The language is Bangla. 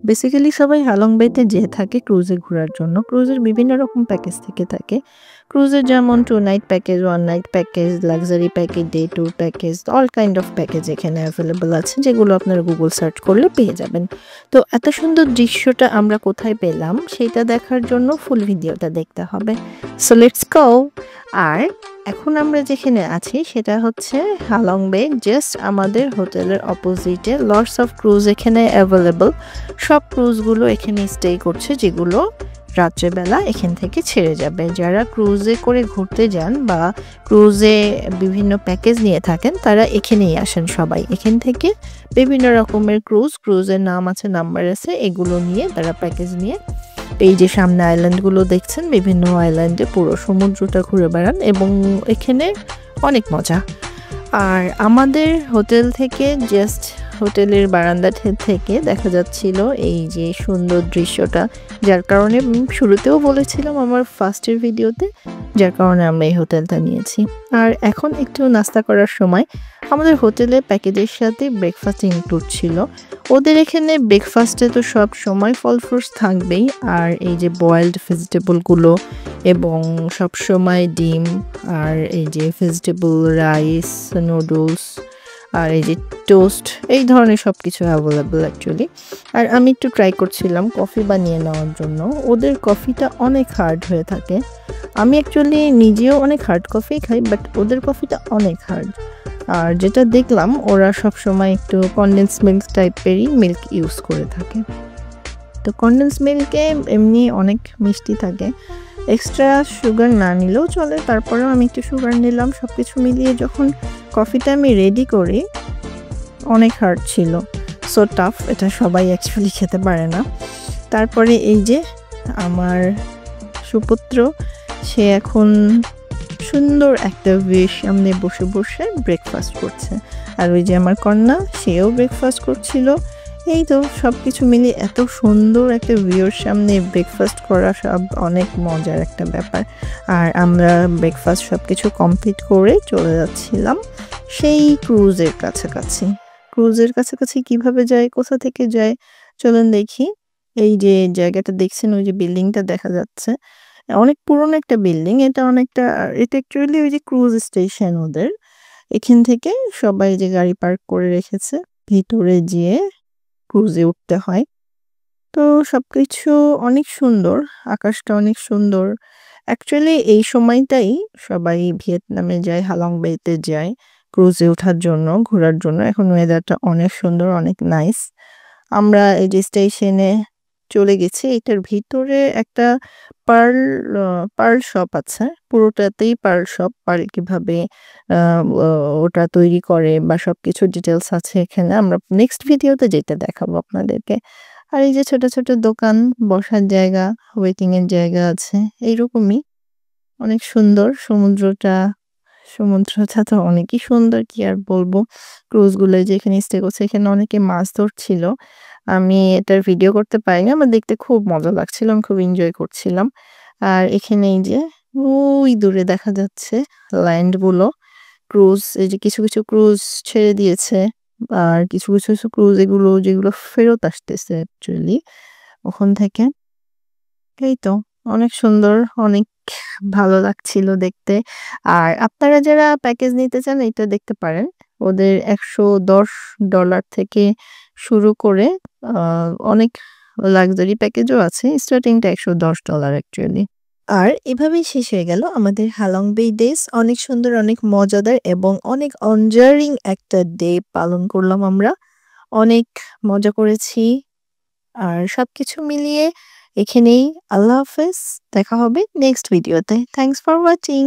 বেসিক্যালি সবাই হালং বেতে যেয়ে থাকে ক্রুজে ঘোরার জন্য। ক্রুজের বিভিন্ন রকম প্যাকেজ থেকে থাকে। ক্রুজের যেমন 2 night package, 1 night package, luxury package, day tour package, all kind of package এখানে অ্যাভেলেবল আছে, যেগুলো আপনারা গুগল সার্চ করলে পেয়ে যাবেন। তো এত সুন্দর দৃশ্যটা আমরা কোথায় পেলাম সেটা দেখার জন্য ফুল ভিডিওটা দেখতে হবে। So let's go. আর এখন আমরা যেখানে আছি সেটা হচ্ছে হালং বে, জাস্ট আমাদের হোটেলের অপোজিটে লটস অফ ক্রুজ এখানে অ্যাভেলেবল। সব ক্রুজগুলো এখানে স্টে করছে, যেগুলো রাত্রেবেলা এখান থেকে ছেড়ে যাবে। যারা ক্রুজে করে ঘুরতে যান বা ক্রুজে বিভিন্ন প্যাকেজ নিয়ে থাকেন তারা এখানেই আসেন সবাই। এখান থেকে বিভিন্ন রকমের ক্রুজের নাম আছে, নাম্বার আছে, এগুলো নিয়ে তারা প্যাকেজ নিয়ে এই যে সামনে আইল্যান্ডগুলো দেখছেন, বিভিন্ন আইল্যান্ডে পুরো সমুদ্রটা ঘুরে বেড়ান এবং এখানে অনেক মজা। আর আমাদের হোটেল থেকে জাস্ট হোটেলের বারান্দা থেকে দেখা যাচ্ছিল এই যে সুন্দর দৃশ্যটা, যার কারণে শুরুতেও বলেছিলাম আমার ফার্স্টের ভিডিওতে, যার কারণে আমরা এই হোটেলটা নিয়েছি। আর এখন একটু নাস্তা করার সময় আমাদের হোটেলের প্যাকেজের সাথে ব্রেকফাস্ট ইনক্লুড ছিল। ওদের এখানে ব্রেকফাস্টে তো সব সময় ফল ফ্রুটস থাকবেই, আর এই যে বয়েলড ভেজিটেবলগুলো এবং সব সময় ডিম, আর এই যে ভেজিটেবল রাইস, নুডলস, আর এই যে টোস্ট, এই ধরনের সব কিছু অ্যাভেলেবল অ্যাকচুয়ালি। আর আমি একটু ট্রাই করছিলাম কফি বানিয়ে নেওয়ার জন্য। ওদের কফিটা অনেক হার্ড হয়ে থাকে। আমি অ্যাকচুয়ালি নিজেও অনেক হার্ড কফি খাই, বাট ওদের কফিটা অনেক হার্ড। আর যেটা দেখলাম ওরা সব সময় একটু কনডেন্স মিল্ক টাইপেরই মিল্ক ইউজ করে থাকে। তো কনডেন্স মিল্কে এমনি অনেক মিষ্টি থাকে, এক্সট্রা সুগার না নিলেও চলে, তারপরেও আমি একটু সুগার নিলাম। সব কিছু মিলিয়ে যখন কফিটা আমি রেডি করি অনেক হার্ড ছিল, সো টাফ, এটা সবাই অ্যাকচুয়ালি খেতে পারে না। তারপরে এই যে আমার সুপুত্র, সে এখন সুন্দর একটা ভিউর সামনে বসে বসে ব্রেকফাস্ট করছে, আর ওই যে আমার কন্যা, সেও ব্রেকফাস্ট করছিল। এই তো সব কিছু মিলিয়ে এত সুন্দর একটা ভিউর সামনে ব্রেকফাস্ট করা সব অনেক মজার একটা ব্যাপার। আর আমরা ব্রেকফাস্ট সব কিছু কমপ্লিট করে চলে যাচ্ছিলাম সেই ক্রুজের কাছাকাছি। ক্রুজের কাছাকাছি কিভাবে যায়, কোথা থেকে যায় চলুন দেখি। এই যে জায়গাটা দেখছেন, ওই যে বিল্ডিংটা দেখা যাচ্ছে, অনেক পুরনো একটা বিল্ডিং। এটা অ্যাকচুয়ালি ওই যে ক্রুজ স্টেশন ওদের। এখান থেকে সবাই যে গাড়ি পার্ক করে রেখেছে, ভিতরে যেয়ে ক্রুজে উঠতে হয়। তো সবকিছু অনেক সুন্দর, আকাশটা অনেক সুন্দর। অ্যাকচুয়ালি এই সময়টাই সবাই ভিয়েতনামে যায়, হালং বেতে যায় ক্রুজে ওঠার জন্য, ঘোরার জন্য। এখন ওয়েদারটা অনেক সুন্দর, অনেক নাইস। আমরা এই যে স্টেশনে চলে গেছি। এটার ভিতরে একটা পার্ল পার্ল শপ আছে, পুরোটাতেই পার্ল শপ। পার্ল কিভাবে ওটা তৈরি করে বা সবকিছু ডিটেলস আছে এখানে। আমরা নেক্সট ভিডিওতে যেটা দেখাবো আপনাদেরকে। আর এই যে ছোট ছোট দোকান, বসার জায়গা, ওয়েটিং এর জায়গা আছে, এইরকমই অনেক সুন্দর। সমুদ্রটা তো অনেকই সুন্দর, কি আর বলবো। ক্রুজগুলো যেখানে স্টে করছে এখানে অনেকে মাছ ধরছিল। আমি এটার ভিডিও করতে পারিনি, আমার দেখতে খুব মজা লাগছিল, আমি খুব এনজয় করছিলাম। আর এখানে এই যে ওই দূরে দেখা যাচ্ছে ল্যান্ডগুলো, ক্রুজ, এই যে কিছু কিছু ক্রুজ ছেড়ে দিয়েছে, আর কিছু কিছু ক্রুজ এগুলো যেগুলো ফেরত আসতেছে অ্যাকচুয়ালি ওখান থেকে। এই তো অনেক সুন্দর, অনেক ভালো লাগছিল দেখতে। আর আপনারা যারা প্যাকেজ নিতে চান এটা দেখতে পারেন। ওদের $110 থেকে শুরু করে অনেক লাক্সারি প্যাকেজও আছে। স্টার্টিংটা $110 অ্যাকচুয়ালি। আর এভাবেই শেষ হয়ে গেল আমাদের হালং বে ডেজ। অনেক সুন্দর, অনেক মজাদার এবং অনেক এনজয়িং একটা ডে পালন করলাম আমরা। অনেক মজা করেছি। আর সবকিছু মিলিয়ে এখানেই আল্লাহ হাফেজ। দেখা হবে নেক্সট ভিডিওতে। Thanks for watching.